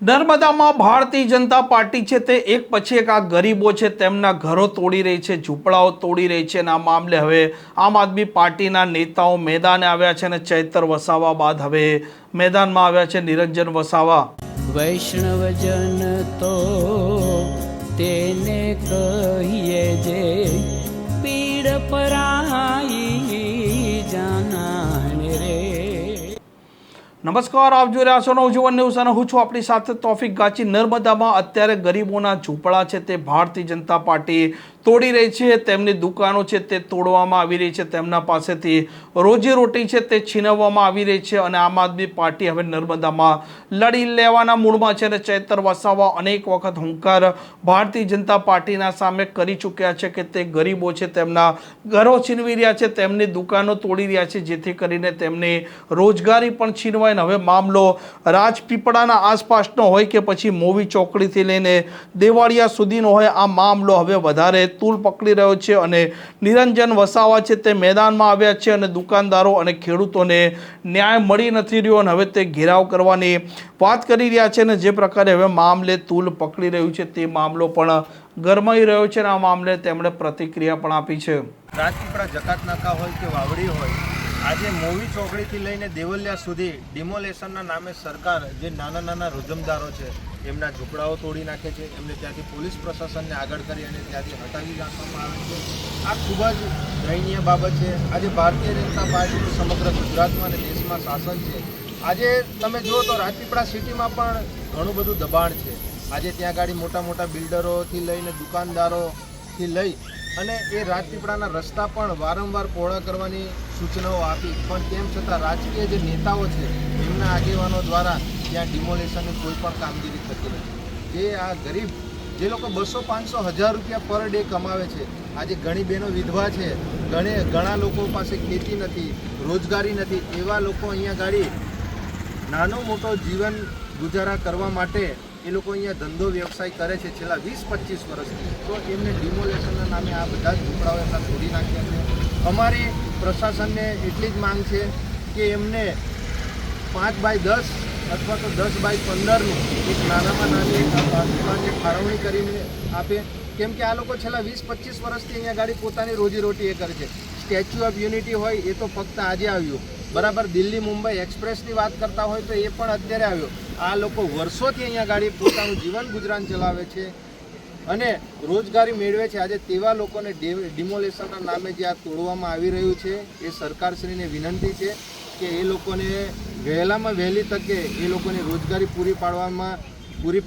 નર્મદામાં Bharatiya Janata party છે તે એક પછી એક આ ગરીબો છે તેમના ઘરો તોડી રહી છે, ઝૂંપડાઓ તોડી રહી છે અને આ મામલે હવે આમ આદમી પાર્ટીના નેતાઓ મેદાને આવ્યા છે અને ચૈતર વસાવા બાદ હવે મેદાનમાં આવ્યા છે નિરંજન વસાવા। વૈષ્ણવજન તો તેને કહીએ જે પીડ પરાઈ જાનાને રે। નમસ્કાર, આપ જોઈ રહ્યા છો નવજીવન ન્યૂઝ અને હું છું આપણી સાથે તોફિક ગાચી। નર્મદામાં અત્યારે ગરીબોના ઝૂંપડા છે તે ભારતીય જનતા પાર્ટી તોડી રહી છે, તેમની દુકાનો છે તે તોડવામાં આવી રહી છે, તેમના પાસેથી રોજીરોટી છે તે છીનવવામાં આવી રહી છે અને આમ આદમી પાર્ટી હવે નર્મદામાં લડી લેવાના મૂડમાં છે અને ચૈતર વસાવા અનેક વખત હુંકાર ભારતીય જનતા પાર્ટીના સામે કરી ચૂક્યા છે કે તે ગરીબો છે તેમના ઘરો છીનવી રહ્યા છે, તેમની દુકાનો તોડી રહ્યા છે, જેથી કરીને તેમની રોજગારી પણ છીનવાય। હવે મામલો રાજપીપળાના આસપાસનો હોય કે પછી મોવી ચોકડીથી લઈને દેવાળિયા સુધીનો હોય, આ મામલો હવે વધારે તૂલ પકડી રહ્યો છે અને નિરંજન વસાવા છે તે મેદાનમાં આવ્યા છે અને દુકાનદારો અને ખેડૂતોને ન્યાય મળી નથી રહ્યો અને હવે તે ઘેરાવ કરવાની વાત કરી રહ્યા છે અને જે પ્રકારે હવે મામલે તૂલ પકડી રહ્યું છે તે મામલો પણ ગરમાઈ રહ્યો છે અને આ મામલે તેમણે પ્રતિક્રિયા પણ આપી છે। રાજપીપળા જકાત નાકા હોય કે વાવડી હોય, આજે મોવી ચોકડીથી લઈને દેવલિયા સુધી ડિમોલેશનના નામે સરકાર જે નાના નાના રોજમદારો છે એમના ઝૂંપડાઓ તોડી નાખે છે, એમને ત્યાંથી પોલીસ પ્રશાસનને આગળ કરી અને ત્યાંથી હટાવી નાખવામાં આવે છે। આ ખૂબ જ દયનીય બાબત છે। આજે ભારતીય જનતા પાર્ટીનું સમગ્ર ગુજરાતમાં અને દેશમાં શાસન છે। આજે તમે જુઓ તો રાજપીપળા સિટીમાં પણ ઘણું બધું દબાણ છે। આજે ત્યાં ગાડી મોટા મોટા બિલ્ડરોથી લઈને દુકાનદારોથી લઈ અને એ રાજપીપળાના રસ્તા પણ વારંવાર પહોળા કરવાની સૂચનાઓ આપી, પણ તેમ છતાં રાજકીય જે નેતાઓ છે એમના આગેવાનો દ્વારા ત્યાં ડિમોલેશનની કોઈ પણ કામગીરી થતી નથી। જે આ ગરીબ જે લોકો 200-500 રૂપિયા પર ડે કમાવે છે, આજે ઘણી બહેનો વિધવા છે, ઘણા લોકો પાસે ખેતી નથી, રોજગારી નથી, એવા લોકો અહીંયા ગાડી નાનો મોટો જીવન ગુજારા કરવા માટે એ લોકો અહીંયા ધંધો વ્યવસાય કરે છે છેલ્લા 20-25 વર્ષથી, તો એમને ડિમોલેશનના નામે આ બધા જ ઝૂંપડાઓ એમના તોડી નાખ્યા છે। અમારી પ્રશાસનને એટલી જ માંગ છે કે એમને 5x10 અથવા તો 10x15નું એક નાનામાં નાની દુકાનની ફાળવણી કરીને આપે, કેમ કે આ લોકો છેલ્લા 20-25 વર્ષથી અહીંયા ગાડી પોતાની રોજીરોટી એ કરે છે। સ્ટેચ્યુ ઓફ યુનિટી હોય એ તો ફક્ત આજે આવ્યું, બરાબર, દિલ્હી મુંબઈ એક્સપ્રેસની વાત કરતા હોય તો એ પણ અત્યારે આવ્યો। આ લોકો વર્ષોથી અહીંયા ગાડી પોતાનું જીવન ગુજરાન ચલાવે છે અને રોજગારી મેળવે છે। આજે તેવા લોકોને ડિમોલેશનના નામે જે આ તોડવામાં આવી રહ્યું છે, એ સરકારશ્રીને વિનંતી છે કે એ લોકોને વહેલામાં વહેલી તકે એ લોકોને રોજગારી પૂરી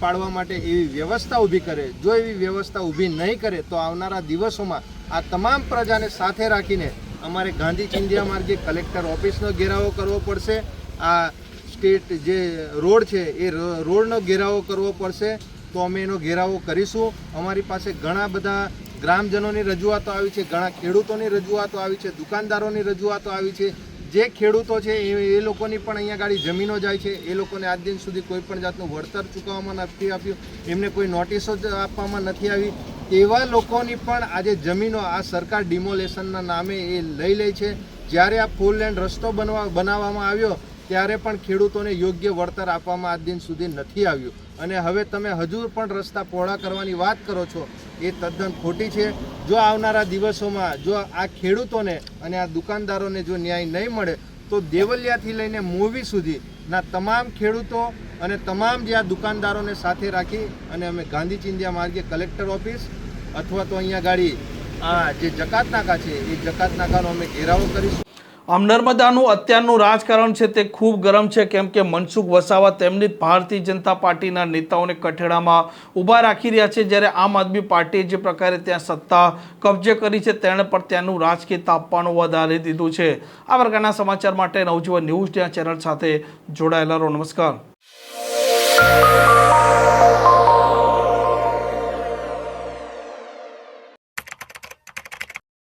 પાડવા માટે એવી વ્યવસ્થા ઊભી કરે। જો એવી વ્યવસ્થા ઊભી નહીં કરે તો આવનારા દિવસોમાં આ તમામ પ્રજાને સાથે રાખીને અમારે ગાંધી ચિંધ્યા માર્ગે કલેક્ટર ઓફિસનો ઘેરાવો કરવો પડશે, આ સ્ટેટ જે રોડ છે એ રોડનો ઘેરાવો કરવો પડશે, તો અમે એનો ઘેરાવો કરીશું। અમારી પાસે ઘણા બધા ગ્રામજનોની રજૂઆતો આવી છે, ઘણા ખેડૂતોની રજૂઆતો આવી છે, દુકાનદારોની રજૂઆતો આવી છે। જે ખેડૂતો છે એ લોકોની પણ અહીંયા ગાડી જમીનો જાય છે, એ લોકોને આજ દિન સુધી કોઈ પણ જાતનું વળતર ચૂકવવામાં નથી આપ્યું, એમને કોઈ નોટિસો જ આપવામાં નથી આવી, તેવા લોકોની પણ આજે જમીનો આ સરકાર ડિમોલેશનના નામે એ લઈ લે છે। જ્યારે આ 4 લેન રસ્તો બનાવવામાં આવ્યો ત્યારે પણ ખેડૂતોને યોગ્ય વળતર આપવામાં આજ દિન સુધી નથી આવ્યું અને હવે તમે હજુ પણ રસ્તા પહોળા કરવાની વાત કરો છો, એ તદ્દન ખોટી છે। જો આવનારા દિવસોમાં જો આ ખેડૂતોને અને આ દુકાનદારોને જો ન્યાય નહીં મળે તો દેવલિયાથી લઈને મોવી સુધીના તમામ ખેડૂતો અને તમામ જે આ દુકાનદારોને સાથે રાખી અને અમે ગાંધી ચિંધ્યા માર્ગે કલેક્ટર ઓફિસ અથવા તો અહીંયા ગાડી આ જે જકાત નાકા છે એ જકાત નાકાનો અમે ઘેરાવો કરીશું। આમ નર્મદાનું અત્યારનું રાજકારણ છે તે ખૂબ ગરમ છે, કેમ કે મનસુખ વસાવા તેમની ભારતીય જનતા પાર્ટીના નેતાઓને કઠેડામાં ઊભા રાખી રહ્યા છે, જ્યારે આમ આદમી પાર્ટીએ જે પ્રકારે ત્યાં સત્તા કબજે કરી છે તેણે પણ ત્યાંનું રાજકીય તાપવાનું વધારી દીધું છે। આ પ્રકારના સમાચાર માટે નવજીવન ન્યૂઝ ચેનલ સાથે જોડાયેલા રહો। નમસ્કાર।